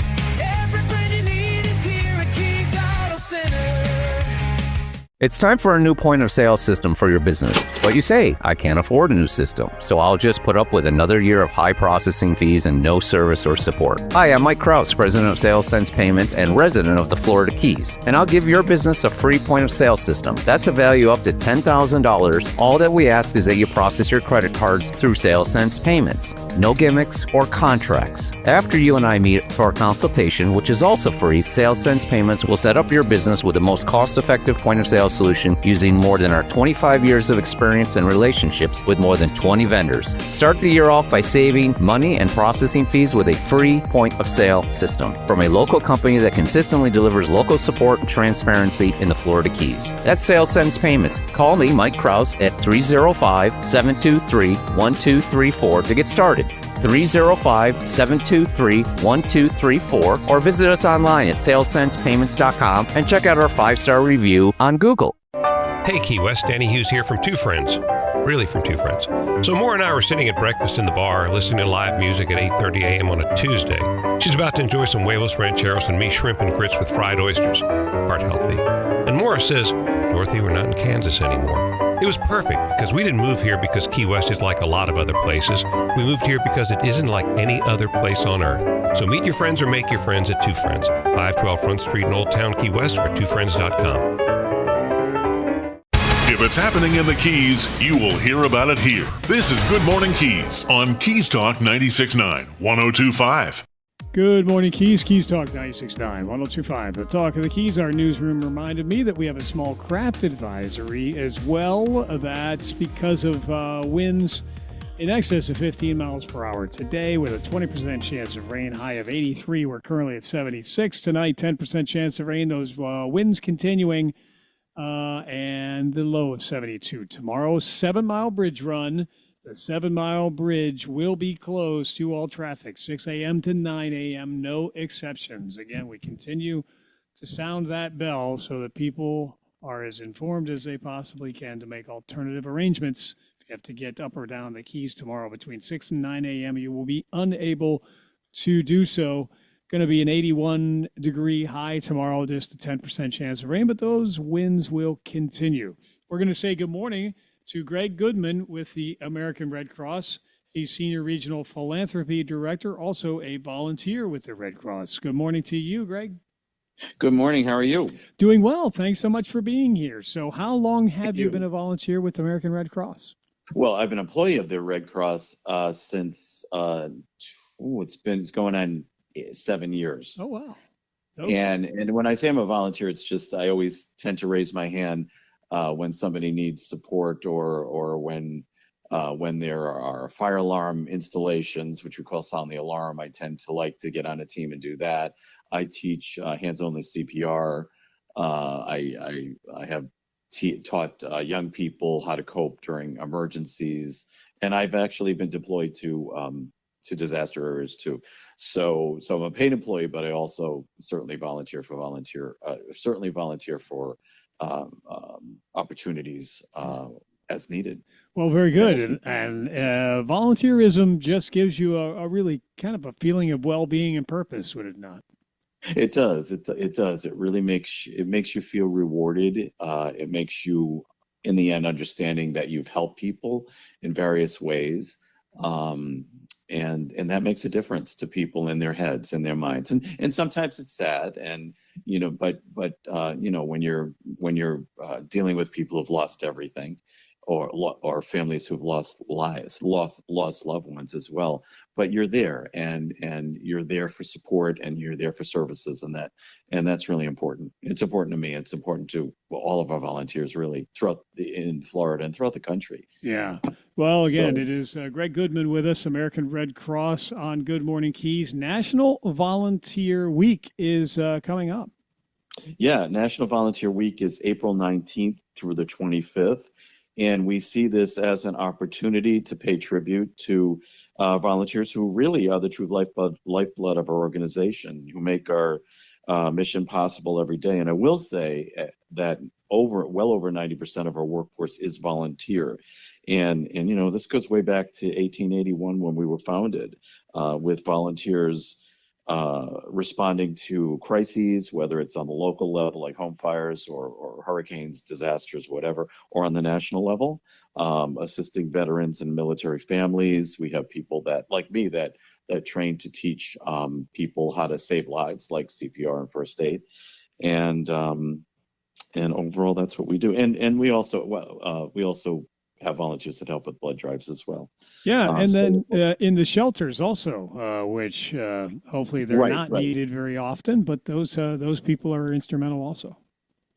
It's time for a new point of sale system for your business. But you say, I can't afford a new system, so I'll just put up with another year of high processing fees and no service or support. Hi, I'm Mike Kraus, president of Sales Sense Payments and resident of the Florida Keys. And I'll give your business a free point of sale system. That's a value up to $10,000. All that we ask is that you process your credit cards through Sales Sense Payments. No gimmicks or contracts. After you and I meet for a consultation, which is also free, Sales Sense Payments will set up your business with the most cost-effective point of sale solution using more than our 25 years of experience and relationships with more than 20 vendors. Start the year off by saving money and processing fees with a free point of sale system from a local company that consistently delivers local support and transparency in the Florida Keys. That's Sales Sense Payments. Call me, Mike Kraus, at 305-723-1234 to get started. 305-723-1234 or visit us online at salessensepayments.com and check out our 5-star review on Google. Hey, Key West, Danny Hughes here from Two Friends. Really from Two Friends. So Maura and I were sitting at breakfast in the bar listening to live music at 8:30 a.m. on a Tuesday. She's about to enjoy some huevos rancheros and me shrimp and grits with fried oysters. Heart healthy. And Maura says, Dorothy, we're not in Kansas anymore. It was perfect because we didn't move here because Key West is like a lot of other places. We moved here because it isn't like any other place on earth. So meet your friends or make your friends at Two Friends, 512 Front Street in Old Town Key West or twofriends.com. If it's happening in the Keys, you will hear about it here. This is Good Morning Keys on Keys Talk 96.9, 102.5. Good morning, Keys. Keys Talk 96.9, 102.5. The Talk of the Keys. Our newsroom reminded me that we have a small craft advisory as well. That's because of winds in excess of 15 miles per hour today with a 20% chance of rain, high of 83. We're currently at 76 tonight, 10% chance of rain. Those winds continuing. And the low of 72. Tomorrow, 7-mile bridge run. The 7-mile bridge will be closed to all traffic, 6 a.m. to 9 a.m., no exceptions. Again, we continue to sound that bell so that people are as informed as they possibly can to make alternative arrangements. If you have to get up or down the Keys tomorrow between 6 and 9 a.m., you will be unable to do so. Going to be an 81-degree high tomorrow, just a 10% chance of rain, but those winds will continue. We're going to say good morning to Greg Goodman with the American Red Cross. He's Senior Regional Philanthropy Director, also a volunteer with the Red Cross. Good morning to you, Greg. Good morning. How are you? Doing well. Thanks so much for being here. So how long have you been a volunteer with the American Red Cross? Well, I've been an employee of the Red Cross since it's going on 7 years. Oh, wow. Okay. And when I say I'm a volunteer, it's just I always tend to raise my hand when somebody needs support or when there are fire alarm installations, which we call sound the alarm. I tend to like to get on a team and do that. I teach hands-only CPR. I have taught young people how to cope during emergencies, and I've actually been deployed to disaster areas too. So I'm a paid employee, but I also certainly volunteer for opportunities as needed. Well, very good. And volunteerism just gives you a really kind of a feeling of well-being and purpose, would it not? It does. It does. It really makes you feel rewarded. It makes you, in the end, understanding that you've helped people in various ways. And that makes a difference to people in their heads and their minds. And sometimes it's sad, and but when you're dealing with people who've lost everything, or families who've lost loved ones as well, but you're there and you're there for support and you're there for services, and that's really important. It's important to me. It's important to all of our volunteers really in Florida and throughout the country. Yeah. Well, again, it is Greg Goodman with us, American Red Cross on Good Morning Keys. National Volunteer Week is coming up. Yeah, National Volunteer Week is April 19th through the 25th. And we see this as an opportunity to pay tribute to volunteers who really are the true lifeblood of our organization, who make our mission possible every day. And I will say that well over 90% of our workforce is volunteer. And this goes way back to 1881 when we were founded with volunteers responding to crises, whether it's on the local level like home fires or hurricanes, disasters, whatever, or on the national level, assisting veterans and military families. We have people that, like me, that train to teach people how to save lives, like CPR and first aid, and overall, that's what we do. And we also have volunteers that help with blood drives as well. Yeah, and then in the shelters also, which hopefully they're not needed very often, but those people are instrumental also.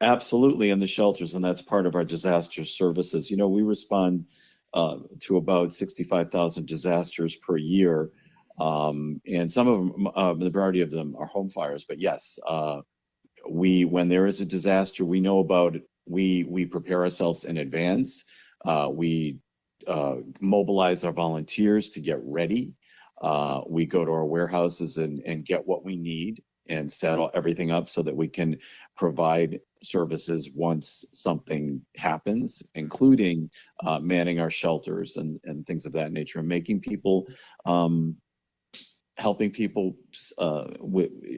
Absolutely, in the shelters, and that's part of our disaster services. You know, we respond to about 65,000 disasters per year, and some of them, the majority of them, are home fires. But yes, when there is a disaster, we know about it. We prepare ourselves in advance. We mobilize our volunteers to get ready. We go to our warehouses and get what we need and set everything up so that we can provide services once something happens, including manning our shelters and things of that nature, and making people, helping people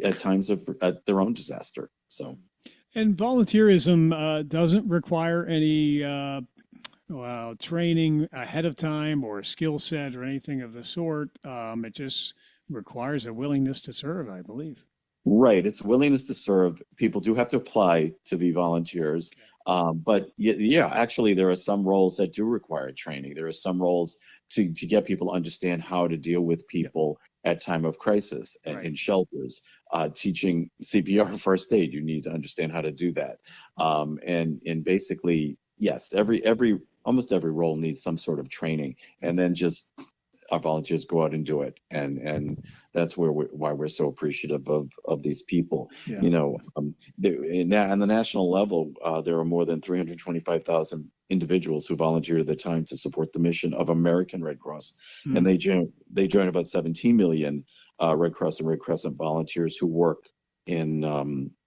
at times at their own disaster. So, and volunteerism doesn't require any training ahead of time or skill set or anything of the sort. It just requires a willingness to serve, I believe. Right. It's willingness to serve. People do have to apply to be volunteers. But yeah, actually, there are some roles that do require training. There are some roles to get people to understand how to deal with people at time of crisis in shelters. Teaching CPR first aid, you need to understand how to do that. And basically, yes, almost every role needs some sort of training, and then just our volunteers go out and do it, and that's why we're so appreciative of these people. Yeah. You know, on the national level, there are more than 325,000 individuals who volunteer their time to support the mission of American Red Cross, and they join about 17 million Red Cross and Red Crescent volunteers who work in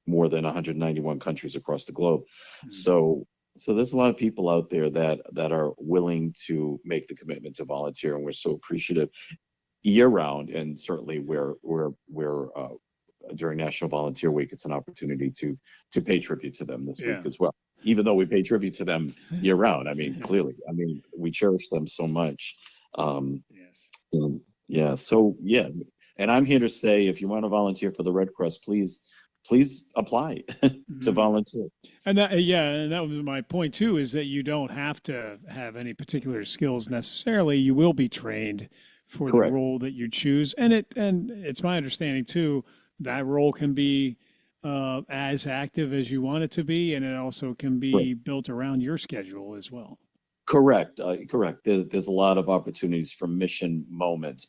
more than 191 countries across the globe. So there's a lot of people out there that are willing to make the commitment to volunteer, and we're so appreciative year round. And certainly we're during National Volunteer Week, it's an opportunity to pay tribute to them this week as well. Even though we pay tribute to them year round, I mean, clearly, I mean, we cherish them so much. And I'm here to say, if you want to volunteer for the Red Cross, please apply to volunteer. And that was my point too, is that you don't have to have any particular skills necessarily. You will be trained for the role that you choose. And it's my understanding too, that role can be as active as you want it to be. And it also can be built around your schedule as well. Correct. There's a lot of opportunities for mission moments,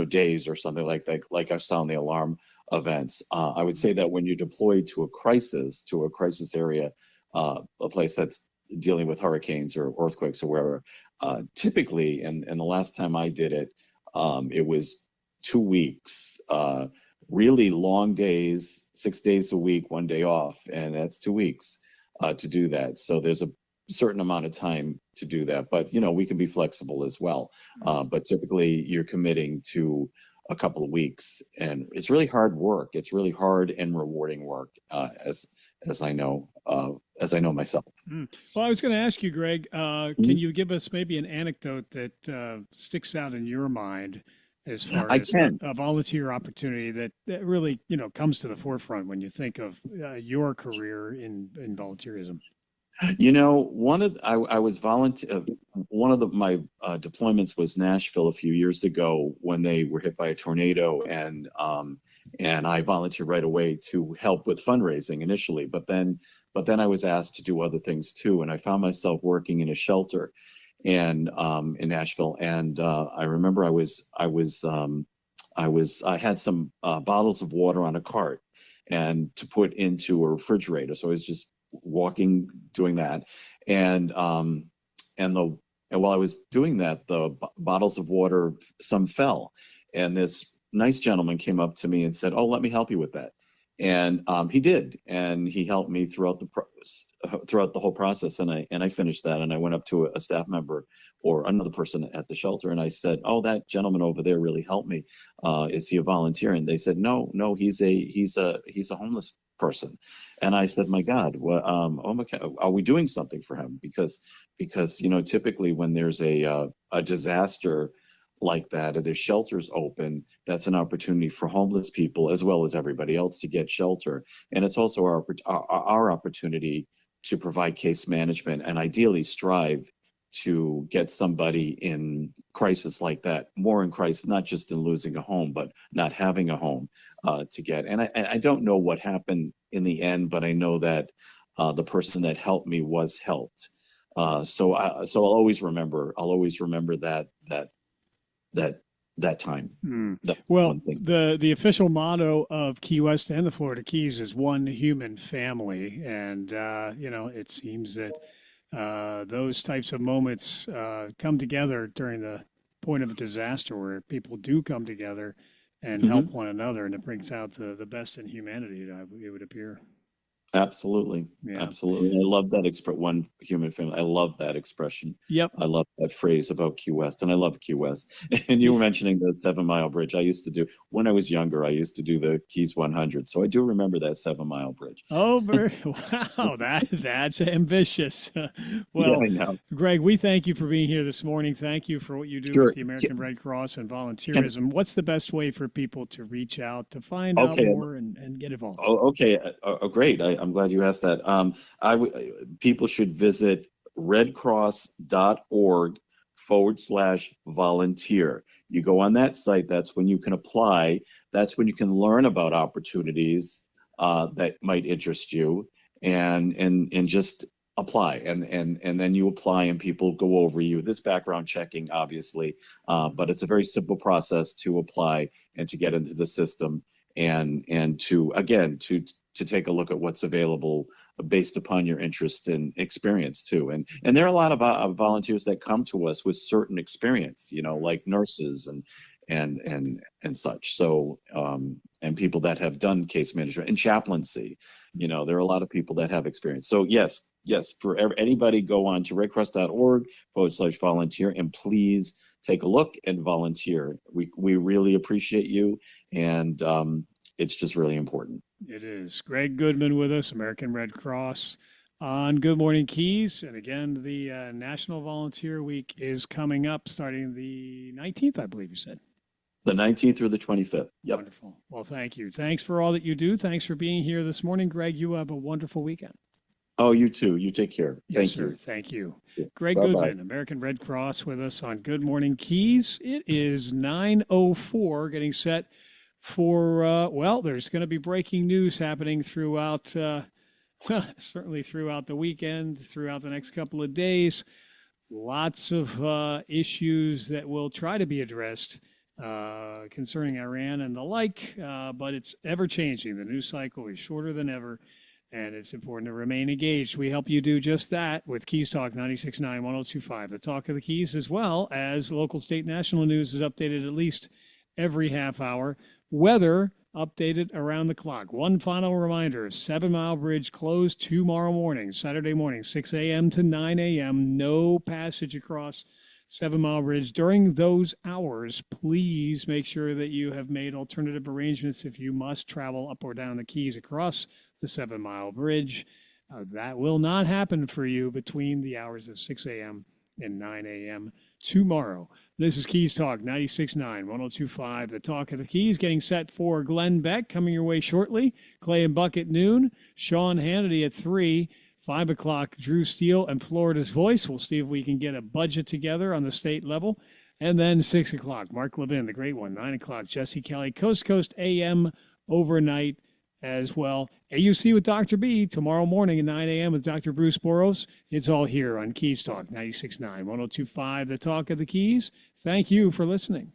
days or something like that, like our sound the alarm events. I would say that when you're deployed to a crisis area, a place that's dealing with hurricanes or earthquakes or wherever, typically, and the last time I did it, it was 2 weeks, really long days, 6 days a week, 1 day off, and that's 2 weeks to do that. So there's a certain amount of time to do that, but we can be flexible as well. But typically you're committing to a couple of weeks, and it's really hard work. It's really hard and rewarding work, as I know myself. Well, I was going to ask you, Greg, can you give us maybe an anecdote that sticks out in your mind as far as a volunteer opportunity that really, comes to the forefront when you think of your career in volunteerism? One of my deployments was Nashville a few years ago when they were hit by a tornado, and I volunteered right away to help with fundraising initially, but then I was asked to do other things too, and I found myself working in a shelter in Nashville, and I remember I had some bottles of water on a cart and to put into a refrigerator, so I was just walking, doing that, and while I was doing that, the bottles of water, some fell, and this nice gentleman came up to me and said, "Oh, let me help you with that." And he did, and he helped me throughout the throughout the whole process. And I finished that, and I went up to a staff member or another person at the shelter, and I said, "Oh, that gentleman over there really helped me. Is he a volunteer?" And they said, "No, he's a homeless person." And I said, "My God, what? Oh my God, are we doing something for him?" Because typically when there's a disaster like that, or there's shelters open, that's an opportunity for homeless people as well as everybody else to get shelter. And it's also our opportunity to provide case management and ideally strive to get somebody in crisis like that, more in crisis, not just in losing a home, but not having a home to get. And I don't know what happened in the end, but I know that the person that helped me was helped. So I'll always remember that time. Well, the official motto of Key West and the Florida Keys is one human family. And, it seems that those types of moments come together during the point of a disaster where people do come together and help one another. And it brings out the best in humanity, it would appear. Absolutely. Yeah. Absolutely. I love that one human family. I love that expression. Yep. I love that phrase about Key West, and I love Key West. And you were mentioning the 7 Mile Bridge. When I was younger, I used to do the Keys 100. So I do remember that 7 Mile Bridge. Oh, wow. That's ambitious. Well, Yeah, I know. Greg, we thank you for being here this morning. Thank you for what you do Sure. with the American Red Cross and volunteerism. What's the best way for people to reach out, to find out more and get involved? Oh, okay. Great. I'm glad you asked that. People should visit redcross.org/volunteer. You go on that site. That's when you can apply. That's when you can learn about opportunities that might interest you, and just apply. And then you apply, and people go over you. This background checking, obviously, but it's a very simple process to apply and to get into the system, and to take a look at what's available based upon your interest and experience too. And there are a lot of volunteers that come to us with certain experience, like nurses and such. So, and people that have done case management and chaplaincy, there are a lot of people that have experience. So yes, for anybody, go on to redcross.org/volunteer, and please take a look and volunteer. We really appreciate you. And, it's just really important. It is. Greg Goodman with us, American Red Cross, on Good Morning Keys. And again, the National Volunteer Week is coming up starting the 19th, I believe you said. The 19th through the 25th. Yep. Wonderful. Well, thank you. Thanks for all that you do. Thanks for being here this morning. Greg, you have a wonderful weekend. Oh, you too. You take care. Yes, Thank sir. you. Thank you. Yeah. Greg Bye-bye. Goodman, American Red Cross, with us on Good Morning Keys. It is 9:04, getting set for, there's going to be breaking news happening throughout, certainly throughout the weekend, throughout the next couple of days. Lots of issues that will try to be addressed concerning Iran and the like, but it's ever changing. The news cycle is shorter than ever, and it's important to remain engaged. We help you do just that with Keys Talk 96.9, 102.5, the Talk of the Keys, as well as local, state, national news is updated at least every half hour. Weather updated around the clock. One final reminder, 7 Mile Bridge closed tomorrow morning, Saturday morning, 6 a.m. to 9 a.m. No passage across 7 Mile Bridge during those hours. Please make sure that you have made alternative arrangements if you must travel up or down the Keys across the 7 Mile Bridge. That will not happen for you between the hours of 6 a.m. and 9 a.m. tomorrow. This is Keys Talk 96.9, 102.5, the Talk of the Keys, getting set for Glenn Beck coming your way shortly. Clay and Buck at noon. Sean Hannity at 3. 5 o'clock, Drew Steele and Florida's Voice. We'll see if we can get a budget together on the state level. And then 6 o'clock, Mark Levin, the great one. 9 o'clock, Jesse Kelly, Coast to Coast AM overnight as well. AUC with Dr. B tomorrow morning at 9 a.m. with Dr. Bruce Boros. It's all here on Keys Talk 96.9, 102.5, the Talk of the Keys. Thank you for listening.